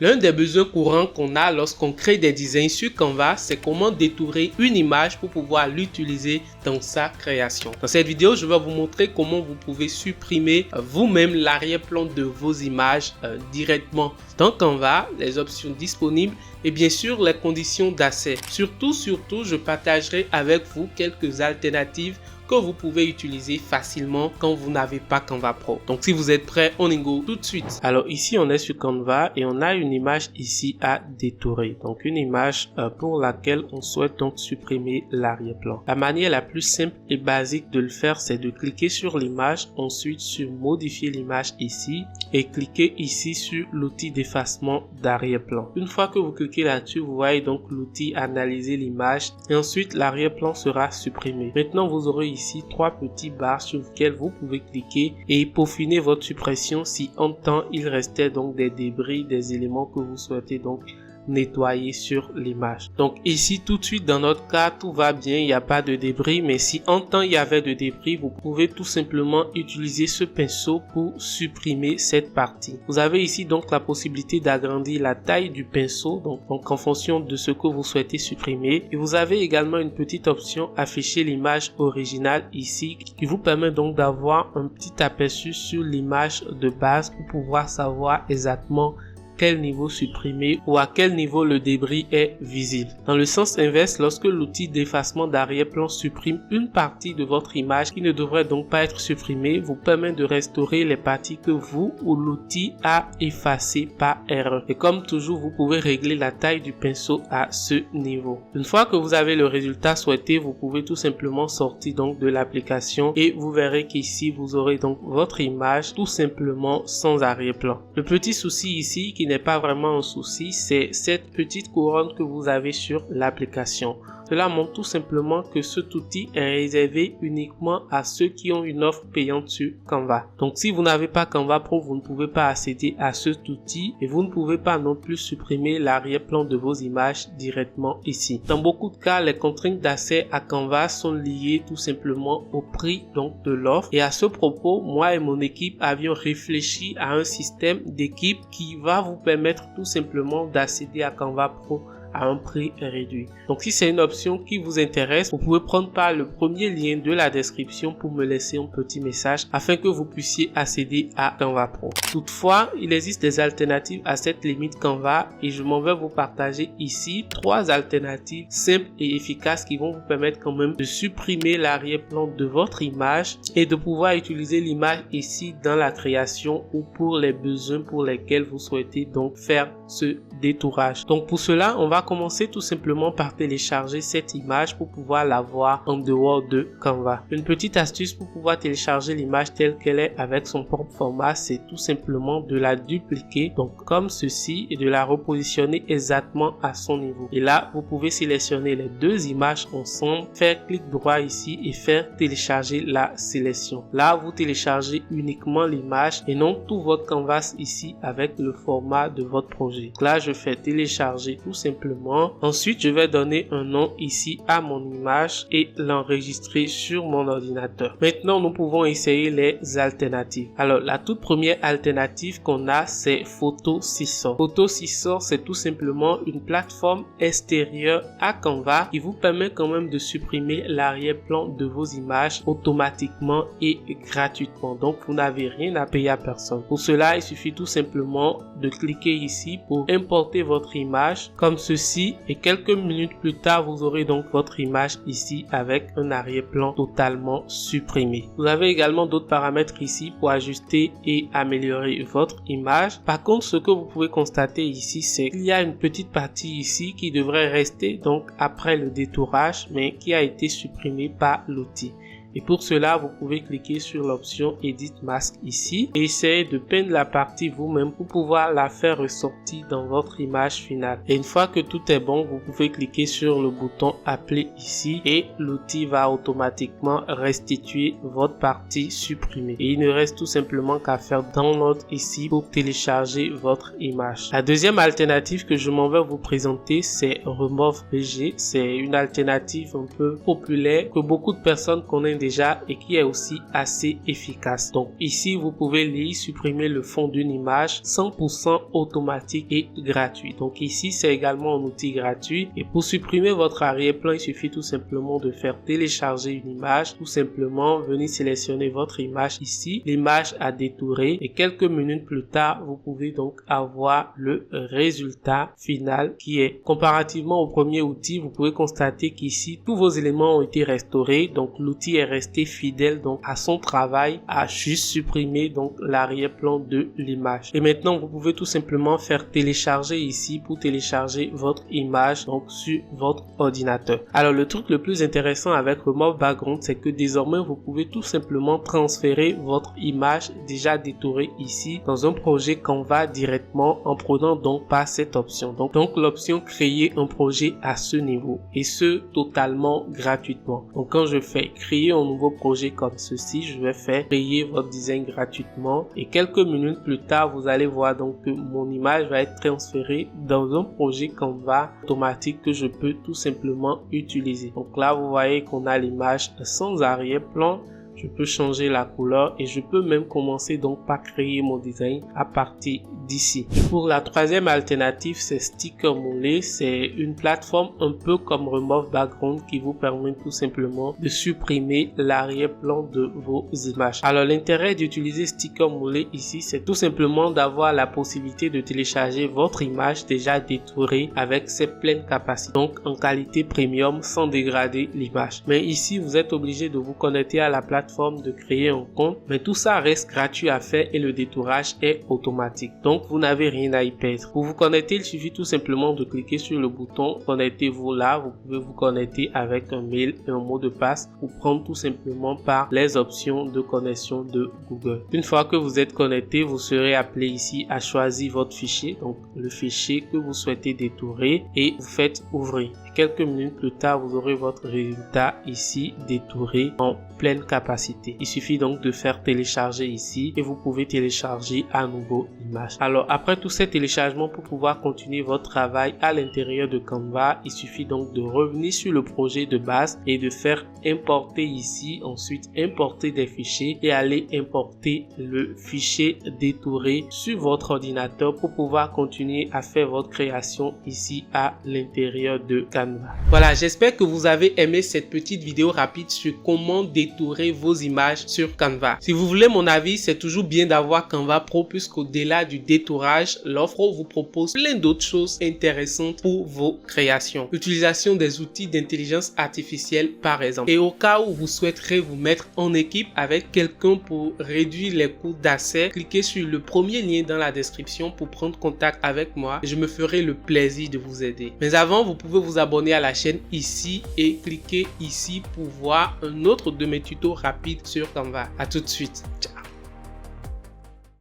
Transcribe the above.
L'un des besoins courants qu'on a lorsqu'on crée des designs sur Canva, c'est comment détourer une image pour pouvoir l'utiliser dans sa création. Dans cette vidéo, je vais vous montrer comment vous pouvez supprimer vous-même l'arrière-plan de vos images directement dans Canva, les options disponibles et bien sûr les conditions d'accès. Surtout, je partagerai avec vous quelques alternatives que vous pouvez utiliser facilement quand vous n'avez pas Canva Pro. Donc si vous êtes prêts, on y go tout de suite. Alors ici on est sur Canva et on a une image ici à détourer. Donc une image pour laquelle on souhaite donc supprimer l'arrière-plan. La manière la plus simple et basique de le faire, c'est de cliquer sur l'image, ensuite sur modifier l'image ici et cliquer ici sur l'outil d'effacement d'arrière-plan. Une fois que vous cliquez là-dessus, vous voyez donc l'outil analyser l'image et ensuite l'arrière-plan sera supprimé. Maintenant vous aurez ici trois petits barres sur lesquels vous pouvez cliquer et peaufiner votre suppression si en temps il restait donc des débris, des éléments que vous souhaitez donc nettoyer sur l'image. Donc ici tout de suite dans notre cas tout va bien, il n'y a pas de débris, mais si en temps il y avait de débris, vous pouvez tout simplement utiliser ce pinceau pour supprimer cette partie. Vous avez ici donc la possibilité d'agrandir la taille du pinceau donc en fonction de ce que vous souhaitez supprimer, et vous avez également une petite option afficher l'image originale ici qui vous permet donc d'avoir un petit aperçu sur l'image de base pour pouvoir savoir exactement quel niveau supprimer ou à quel niveau le débris est visible. Dans le sens inverse, lorsque l'outil d'effacement d'arrière-plan supprime une partie de votre image qui ne devrait donc pas être supprimée, vous permet de restaurer les parties que vous ou l'outil a effacées par erreur. Et comme toujours, vous pouvez régler la taille du pinceau à ce niveau. Une fois que vous avez le résultat souhaité, vous pouvez tout simplement sortir donc de l'application et vous verrez qu'ici vous aurez donc votre image tout simplement sans arrière-plan. Le petit souci ici qui n'est pas vraiment un souci, c'est cette petite couronne que vous avez sur l'application. Cela montre tout simplement que cet outil est réservé uniquement à ceux qui ont une offre payante sur Canva. Donc si vous n'avez pas Canva Pro, vous ne pouvez pas accéder à cet outil et vous ne pouvez pas non plus supprimer l'arrière-plan de vos images directement ici. Dans beaucoup de cas, les contraintes d'accès à Canva sont liées tout simplement au prix donc de l'offre. Et à ce propos, moi et mon équipe avions réfléchi à un système d'équipe qui va vous permettre tout simplement d'accéder à Canva Pro à un prix réduit. Donc si c'est une option qui vous intéresse, vous pouvez prendre par le premier lien de la description pour me laisser un petit message afin que vous puissiez accéder à Canva Pro. Toutefois, il existe des alternatives à cette limite Canva et je m'en vais vous partager ici trois alternatives simples et efficaces qui vont vous permettre quand même de supprimer l'arrière-plan de votre image et de pouvoir utiliser l'image ici dans la création ou pour les besoins pour lesquels vous souhaitez donc faire ce détourage. Donc pour cela, on va commencer tout simplement par télécharger cette image pour pouvoir la voir en dehors de Canva. Une petite astuce pour pouvoir télécharger l'image telle qu'elle est avec son propre format, c'est tout simplement de la dupliquer, donc comme ceci, et de la repositionner exactement à son niveau. Et là, vous pouvez sélectionner les deux images ensemble, faire clic droit ici et faire télécharger la sélection. Là, vous téléchargez uniquement l'image et non tout votre canvas ici avec le format de votre projet. Donc là, je fais télécharger tout simplement. Ensuite, je vais donner un nom ici à mon image et l'enregistrer sur mon ordinateur. Maintenant, nous pouvons essayer les alternatives. Alors, la toute première alternative qu'on a, c'est Photo-Scissor. Photo-Scissor, c'est tout simplement une plateforme extérieure à Canva qui vous permet quand même de supprimer l'arrière-plan de vos images automatiquement et gratuitement. Donc, vous n'avez rien à payer à personne. Pour cela, il suffit tout simplement de cliquer ici pour importer votre image comme ceci et quelques minutes plus tard vous aurez donc votre image ici avec un arrière-plan totalement supprimé. Vous avez également d'autres paramètres ici pour ajuster et améliorer votre image. Par contre, ce que vous pouvez constater ici, c'est qu'il y a une petite partie ici qui devrait rester donc après le détourage mais qui a été supprimée par l'outil. Et pour cela, vous pouvez cliquer sur l'option Edit Mask ici et essayer de peindre la partie vous-même pour pouvoir la faire ressortir dans votre image finale. Et une fois que tout est bon, vous pouvez cliquer sur le bouton Appeler ici et l'outil va automatiquement restituer votre partie supprimée. Et il ne reste tout simplement qu'à faire Download ici pour télécharger votre image. La deuxième alternative que je m'en vais vous présenter, c'est Remove BG. C'est une alternative un peu populaire que beaucoup de personnes connaissent déjà et qui est aussi assez efficace. Donc ici, vous pouvez lire, supprimer le fond d'une image 100% automatique et gratuit. Donc ici, c'est également un outil gratuit et pour supprimer votre arrière-plan, il suffit tout simplement de faire télécharger une image, tout simplement venir sélectionner votre image ici, l'image à détourer et quelques minutes plus tard, vous pouvez donc avoir le résultat final qui est comparativement au premier outil. Vous pouvez constater qu'ici, tous vos éléments ont été restaurés, donc l'outil est resté fidèle donc à son travail, à juste supprimer donc l'arrière-plan de l'image. Et maintenant, vous pouvez tout simplement faire télécharger ici pour télécharger votre image donc sur votre ordinateur. Alors le truc le plus intéressant avec Remove Background, c'est que désormais vous pouvez tout simplement transférer votre image déjà détourée ici dans un projet Canva directement en prenant donc par cette option. Donc l'option créer un projet à ce niveau et ce totalement gratuitement. Donc quand je fais créer un nouveau projet comme ceci, je vais faire créer votre design gratuitement et quelques minutes plus tard, vous allez voir donc que mon image va être transférée dans un projet Canva automatique que je peux tout simplement utiliser. Donc là, vous voyez qu'on a l'image sans arrière-plan. Je peux changer la couleur et je peux même commencer donc par créer mon design à partir d'ici. Pour la troisième alternative, c'est Stickermule. C'est une plateforme un peu comme Remove Background qui vous permet tout simplement de supprimer l'arrière-plan de vos images. Alors l'intérêt d'utiliser Stickermule ici, c'est tout simplement d'avoir la possibilité de télécharger votre image déjà détourée avec ses pleines capacités, donc en qualité premium sans dégrader l'image. Mais ici, vous êtes obligé de vous connecter à la plateforme, de créer un compte, mais tout ça reste gratuit à faire et le détourage est automatique. Donc vous n'avez rien à y perdre. Pour vous connecter, il suffit tout simplement de cliquer sur le bouton connectez-vous là. Vous pouvez vous connecter avec un mail et un mot de passe ou prendre tout simplement par les options de connexion de Google. Une fois que vous êtes connecté, vous serez appelé ici à choisir votre fichier, donc le fichier que vous souhaitez détourer et vous faites ouvrir. Quelques minutes plus tard, vous aurez votre résultat ici détouré en pleine capacité. Il suffit donc de faire télécharger ici et vous pouvez télécharger à nouveau l'image. Alors après tout ces téléchargements, pour pouvoir continuer votre travail à l'intérieur de Canva, il suffit donc de revenir sur le projet de base et de faire importer ici, ensuite importer des fichiers et aller importer le fichier détouré sur votre ordinateur pour pouvoir continuer à faire votre création ici à l'intérieur de Canva. Voilà, j'espère que vous avez aimé cette petite vidéo rapide sur comment détourer vos images sur Canva. Si vous voulez mon avis, c'est toujours bien d'avoir Canva Pro puisqu'au-delà du détourage, l'offre vous propose plein d'autres choses intéressantes pour vos créations. L'utilisation des outils d'intelligence artificielle par exemple. Et au cas où vous souhaiterez vous mettre en équipe avec quelqu'un pour réduire les coûts d'accès, cliquez sur le premier lien dans la description pour prendre contact avec moi. Je me ferai le plaisir de vous aider. Mais avant, vous pouvez vous abonner à la chaîne ici et cliquer ici pour voir un autre de mes tutos rapides sur Canva. À tout de suite. Ciao.